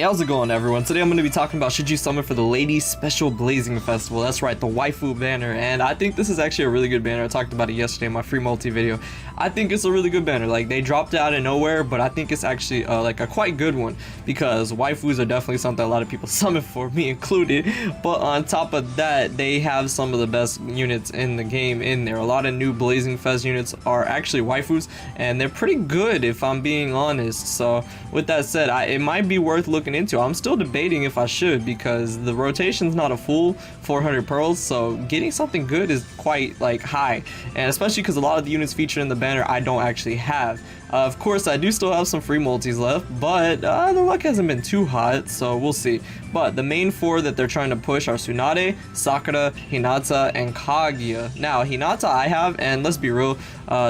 Hey, how's it going, everyone? Today I'm going to be talking about should you summon for the Ladies Special Blazing Festival. That's right, the waifu banner, and I think this is actually a really good banner. I talked about it yesterday in my free multi video. I think it's a really good banner. Like, they dropped it out of nowhere, but I think it's actually like a quite good one, because waifus are definitely something a lot of people summon for, me included. But on top of that, they have some of the best units in the game in there. A lot of new Blazing Fest units are actually waifus, and they're pretty good if I'm being honest. So with that said, it might be worth looking into. I'm still debating if I should, because the rotation's not a full 400 pearls, so getting something good is quite like high, and especially because a lot of the units featured in the banner I don't actually have. Of course, I do still have some free multis left, but the luck hasn't been too hot, so we'll see. But the main four that they're trying to push are Tsunade, Sakura, Hinata, and Kaguya. Now, Hinata I have, and let's be real,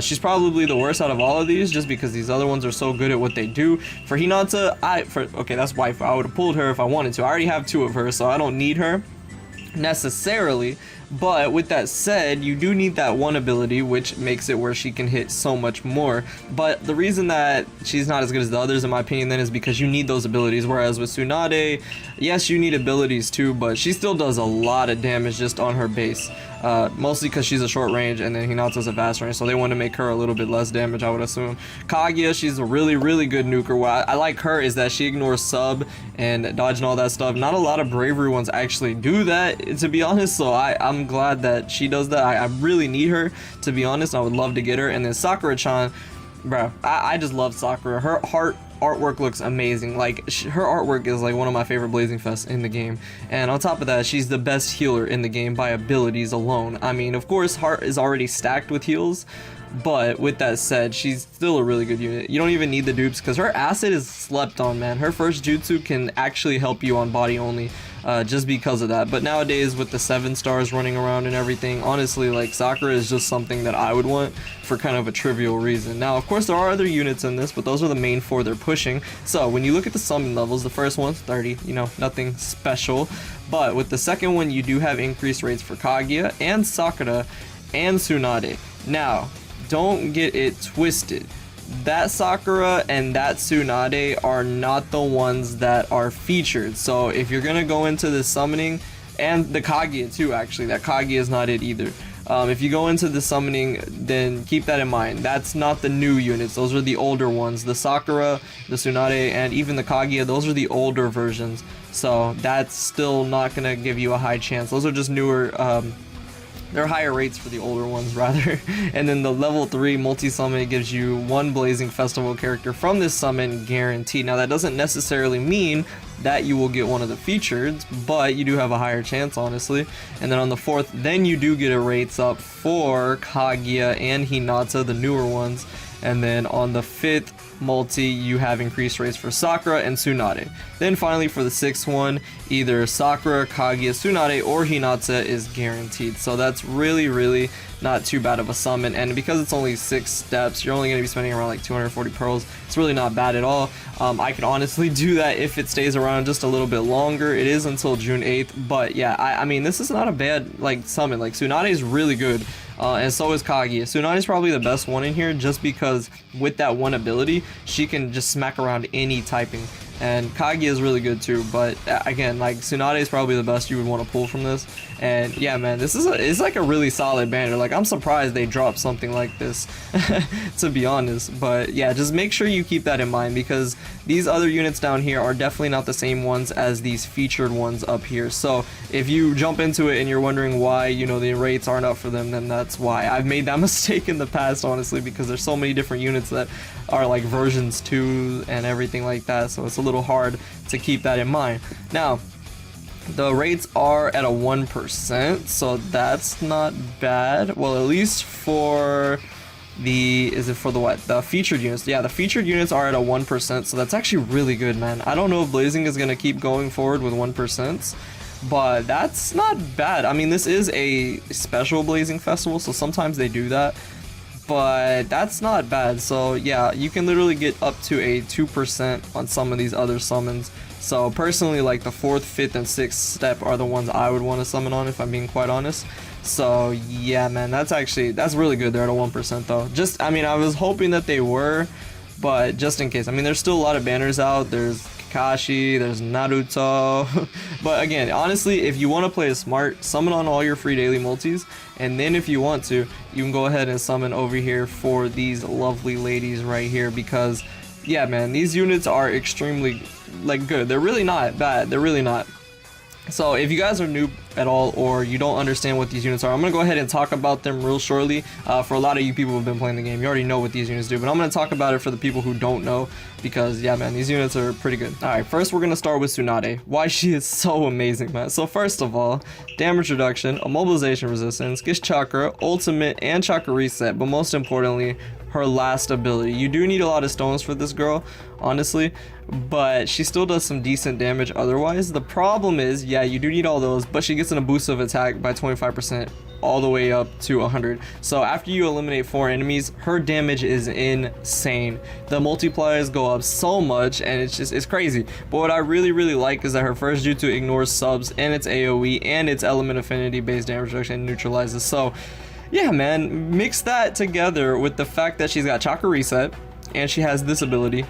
she's probably the worst out of all of these, just because these other ones are so good at what they do. For Hinata, okay, that's waifu. I would have pulled her if I wanted to. I already have two of her, so I don't need her necessarily. But with that said, you do need that one ability, which makes it where she can hit so much more. But the reason that she's not as good as the others, in my opinion, then is because you need those abilities. Whereas with Tsunade, yes, you need abilities too, but she still does a lot of damage just on her base. Mostly because she's a short range, and then Hinata's a fast range, so they want to make her a little bit less damage, I would assume. Kaguya, she's a really good nuker. What I like her is that she ignores sub and dodge and all that stuff. Not a lot of bravery ones actually do that, to be honest, so I'm glad that she does that. I really need her, to be honest. I would love to get her. And then Sakura-chan, bro, I just love Sakura. Her heart artwork looks amazing. Like, her artwork is like one of my favorite Blazing Fests in the game, and on top of that, she's the best healer in the game by abilities alone. I mean, of course, heart is already stacked with heals, but with that said, she's still a really good unit. You don't even need the dupes, because her acid is slept on, man. Her first jutsu can actually help you on body only, just because of that. But nowadays, with the 7 stars running around and everything, honestly, like, Sakura is just something that I would want for kind of a trivial reason. Now, of course, there are other units in this, but those are the main 4 they're pushing. So when you look at the summon levels, the first one's 30, you know, nothing special. But with the second one, you do have increased rates for Kaguya and Sakura and Tsunade. Now, don't get it twisted. That Sakura and that Tsunade are not the ones that are featured. So if you're gonna go into the summoning, and the Kaguya too, actually, that Kaguya is not it either. If you go into the summoning, then keep that in mind. That's not the new units. Those are the older ones. The Sakura, the Tsunade, and even the Kaguya, those are the older versions. So that's still not gonna give you a high chance. Those are just newer, they're higher rates for the older ones, rather. And then the level 3 multi-summon gives you 1 Blazing Festival character from this summon guaranteed. Now, that doesn't necessarily mean that you will get one of the featured, but you do have a higher chance, honestly. And then on the 4th, then you do get a rates up for Kaguya and Hinata, the newer ones. And then on the 5th multi, you have increased rates for Sakura and Tsunade. Then finally, for the 6th one, either Sakura, Kaguya, Tsunade, or Hinata is guaranteed. So that's really not too bad of a summon, and because it's only 6 steps, you're only going to be spending around like 240 pearls. It's really not bad at all. I can honestly do that if it stays around just a little bit longer. It is until June 8th, but yeah, I mean, this is not a bad like summon. Like, Tsunade is really good. And so is Kaguya. Tsunade is probably the best one in here, just because with that one ability, she can just smack around any typing. And Kaguya is really good too, but again, like, Tsunade is probably the best you would want to pull from this. And yeah, man, this is it's like a really solid banner. Like, I'm surprised they dropped something like this, to be honest. But yeah, just make sure you keep that in mind, because these other units down here are definitely not the same ones as these featured ones up here. So if you jump into it and you're wondering why, you know, the rates aren't up for them, then that's why. I've made that mistake in the past, honestly, because there's so many different units that are like versions 2 and everything like that, so it's a little hard to keep that in mind. Now, the rates are at a 1%, so that's not bad. Well, at least for the, is it for the what? The featured units. Yeah, the featured units are at a 1%, so that's actually really good, man. I don't know if Blazing is gonna keep going forward with 1%, but that's not bad. I mean, this is a special Blazing Festival, so sometimes they do that, but that's not bad. So yeah, you can literally get up to a 2% on some of these other summons. So personally, like, the 4th, 5th, and 6th step are the ones I would want to summon on, if I'm being quite honest. So yeah, man, that's really good. They're at a 1% though. Just, I mean, I was hoping that they were, but just in case. I mean, there's still a lot of banners out. There's Kakashi, there's Naruto. But again, honestly, if you want to play it smart, summon on all your free daily multis, and then if you want to, you can go ahead and summon over here for these lovely ladies right here, because yeah man, these units are extremely like good. They're really not bad, they're really not. So if you guys are new at all or you don't understand what these units are, I'm gonna go ahead and talk about them real shortly. For a lot of you people who have been playing the game, you already know what these units do, but I'm gonna talk about it for the people who don't know, because yeah man, these units are pretty good. All right, first we're gonna start with Tsunade. Why she is so amazing, man. So first of all, damage reduction, immobilization resistance, gets chakra, ultimate, and chakra reset, but most importantly, her last ability. You do need a lot of stones for this girl, honestly, but she still does some decent damage otherwise. The problem is, yeah, you do need all those, but she gets a boost of attack by 25% all the way up to 100. So after you eliminate 4 enemies, her damage is insane. The multipliers go up so much, and it's crazy. But what I really like is that her first jutsu ignores subs and its AoE and its element affinity based damage reduction and neutralizes. So yeah man, mix that together with the fact that she's got chakra reset and she has this ability.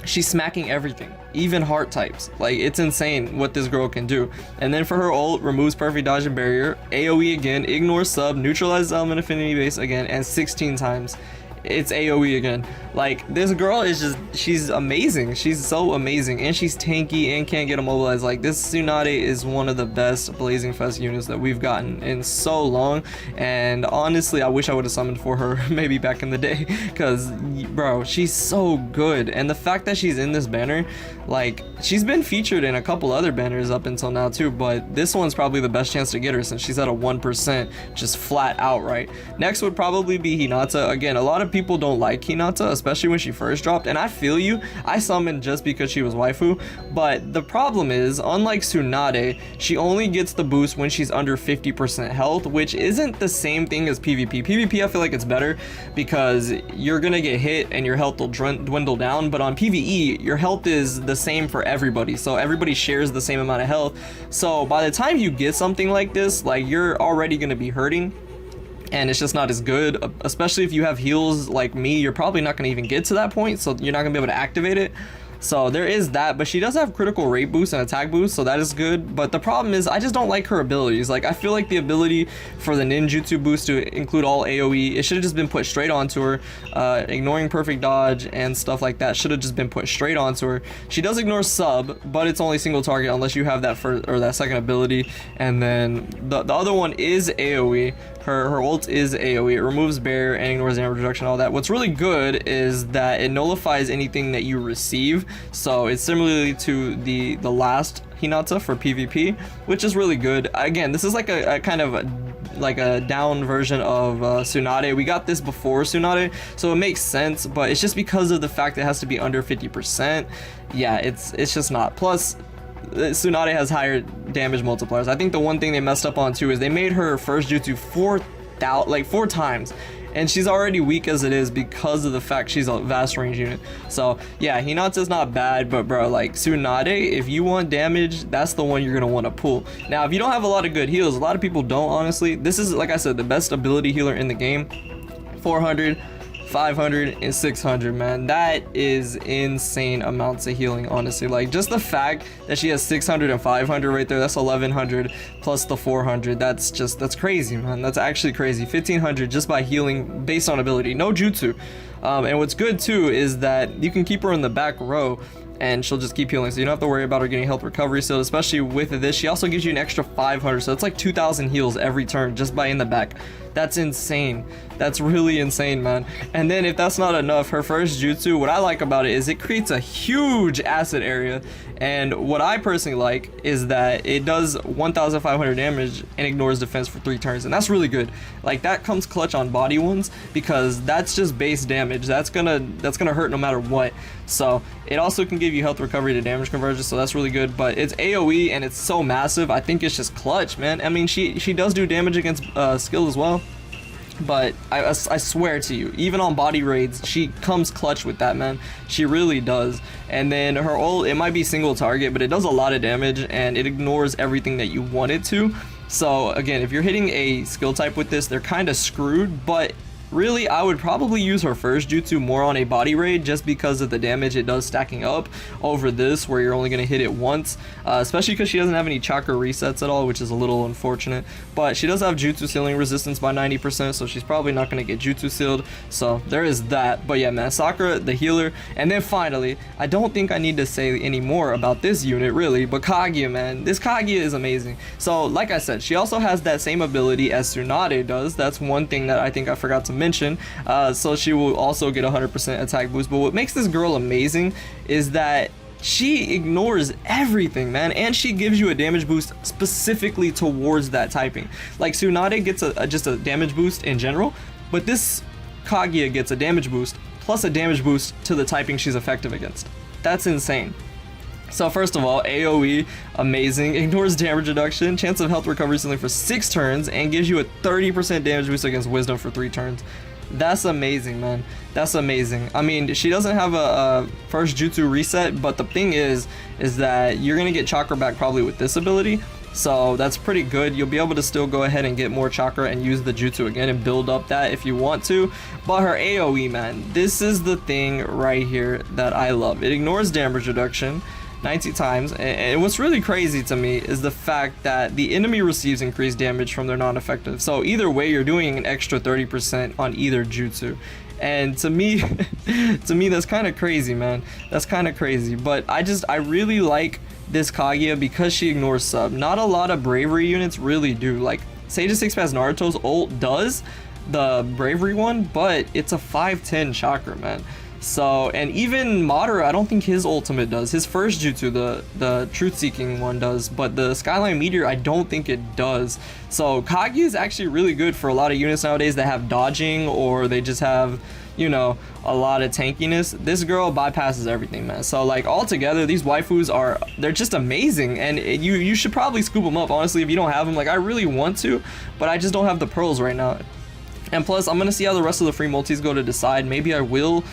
She's smacking everything, even heart types. Like, it's insane what this girl can do. And then for her ult, removes perfect dodge and barrier, AoE again, ignores sub, neutralizes element affinity base again, and 16 times it's AoE again. Like, this girl is just, she's amazing. She's so amazing, and she's tanky and can't get immobilized. Like, this Tsunade is one of the best Blazing Fest units that we've gotten in so long, and honestly I wish I would have summoned for her maybe back in the day, because bro, she's so good. And the fact that she's in this banner, like, she's been featured in a couple other banners up until now too, but this one's probably the best chance to get her since she's at a 1% just flat outright. Next would probably be Hinata. Again, a lot of people don't like Hinata, especially when she first dropped, and I feel you. I summoned just because she was waifu, but the problem is, unlike Tsunade, she only gets the boost when she's under 50% health, which isn't the same thing as PvP. PvP, I feel like it's better because you're gonna get hit and your health will dwindle down, but on PvE, your health is the same for everybody, so everybody shares the same amount of health. So by the time you get something like this, like, you're already gonna be hurting, and it's just not as good, especially if you have heals like me. You're probably not going to even get to that point, so you're not going to be able to activate it. So there is that, but she does have critical rate boost and attack boost, so that is good. But the problem is, I just don't like her abilities. Like, I feel like the ability for the ninjutsu boost to include all AoE, it should have just been put straight onto her. Ignoring perfect dodge and stuff like that should have just been put straight onto her. She does ignore sub, but it's only single target unless you have that first or that second ability. And then the other one is AoE. Her ult is AoE. It removes barrier and ignores damage reduction, all that. What's really good is that it nullifies anything that you receive. So it's similarly to the last Hinata for PvP, which is really good. Again, this is like a kind of like a down version of Tsunade. We got this before Tsunade, so it makes sense, but it's just because of the fact that it has to be under 50%. Yeah, it's just not. Plus, Tsunade has higher damage multipliers. I think the one thing they messed up on too is they made her first jutsu 4 times, and she's already weak as it is because of the fact she's a vast range unit. So yeah, Hinata's not bad, but bro, like, Tsunade, if you want damage, that's the one you're gonna want to pull. Now, if you don't have a lot of good heals, a lot of people don't, honestly, this is, like I said, the best ability healer in the game. 400, 500, and 600, man. That is insane amounts of healing, honestly. Like, just the fact that she has 600 and 500 right there, that's 1100 plus the 400. That's crazy, man. That's actually crazy. 1500 just by healing based on ability, no jutsu. And what's good too is that you can keep her in the back row and she'll just keep healing, so you don't have to worry about her getting health recovery. So especially with this, she also gives you an extra 500, so it's like 2,000 heals every turn just by in the back. That's insane. That's really insane, man. And then if that's not enough, her first jutsu, what I like about it is it creates a huge acid area, and what I personally like is that it does 1,500 damage and ignores defense for 3 turns, and that's really good. Like, that comes clutch on body ones because that's just base damage. That's gonna hurt no matter what. So it also can give you health recovery to damage conversion, so that's really good. But it's AoE and it's so massive, I think it's just clutch, man. I mean, she does do damage against skill as well, but I swear to you, even on body raids, she comes clutch with that, man. She really does. And then her ult, it might be single target, but it does a lot of damage and it ignores everything that you want it to. So again, if you're hitting a skill type with this, they're kind of screwed, but really, I would probably use her first jutsu more on a body raid just because of the damage it does stacking up over this, where you're only going to hit it once, especially because she doesn't have any chakra resets at all, which is a little unfortunate. But she does have jutsu sealing resistance by 90%, so she's probably not going to get jutsu sealed, so there is that. But yeah, man, Sakura, the healer. And then finally, I don't think I need to say any more about this unit really, but Kaguya, man, this Kaguya is amazing. So like I said, she also has that same ability as Tsunade does. That's one thing that I think I forgot to mention. So she will also get 100% attack boost. But what makes this girl amazing is that she ignores everything, man, and she gives you a damage boost specifically towards that typing. Like Tsunade gets just a damage boost in general, but this Kaguya gets a damage boost plus a damage boost to the typing she's effective against. That's insane. So first of all, AoE, amazing, ignores damage reduction, chance of health recovery ceiling for 6 turns, and gives you a 30% damage boost against wisdom for 3 turns. That's amazing, man. That's amazing. I mean, she doesn't have a first jutsu reset, but the thing is that you're gonna get chakra back probably with this ability. So that's pretty good. You'll be able to still go ahead and get more chakra and use the jutsu again and build up that if you want to. But her AoE, man, this is the thing right here that I love. It ignores damage reduction 90 times, and what's really crazy to me is the fact that the enemy receives increased damage from their non-effective. So either way, you're doing an extra 30% on either jutsu. And to me, that's kind of crazy, man. That's kind of crazy. But I really like this Kaguya because she ignores sub. Not a lot of bravery units really do. Like Sage of Six Paths Naruto's ult does the bravery one, but it's a 510 chakra, man. So, and even Madara, I don't think his ultimate does. His first jutsu, the truth-seeking one does, but the Skyline Meteor, I don't think it does. So Kaguya is actually really good for a lot of units nowadays that have dodging, or they just have, you know, a lot of tankiness. This girl bypasses everything, man. So like altogether, these waifus they're just amazing, and you should probably scoop them up, honestly, if you don't have them. Like I really want to, but I just don't have the pearls right now. And plus, I'm gonna see how the rest of the free multis go to decide. Maybe I will.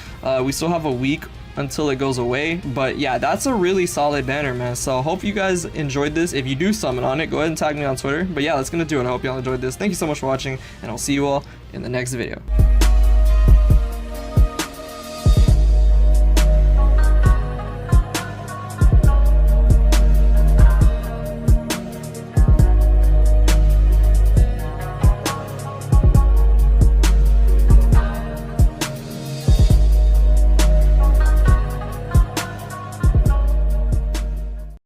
We still have a week until it goes away. But yeah, that's a really solid banner, man. So hope you guys enjoyed this. If you do summon on it, go ahead and tag me on Twitter. But yeah, that's gonna do it. I hope y'all enjoyed this. Thank you so much for watching, and I'll see you all in the next video.